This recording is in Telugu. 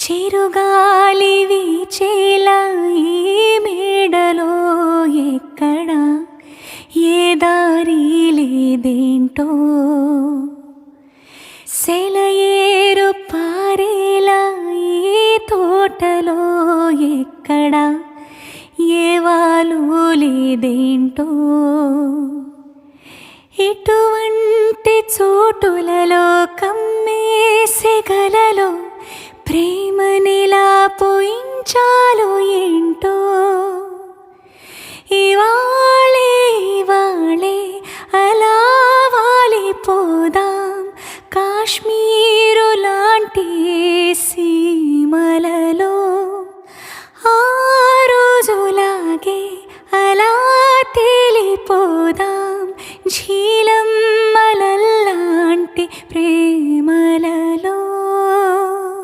చిరుగాలి వీచేలా ఈ మేడలో ఎక్కడ ఏ దారి లేదేంటో సెలయేరు పారేలా ఈ తోటలో ఎక్కడ ఏ వాలు లేదేంటో ఇటువంటి చోటులలో కమ్మేసే గలలో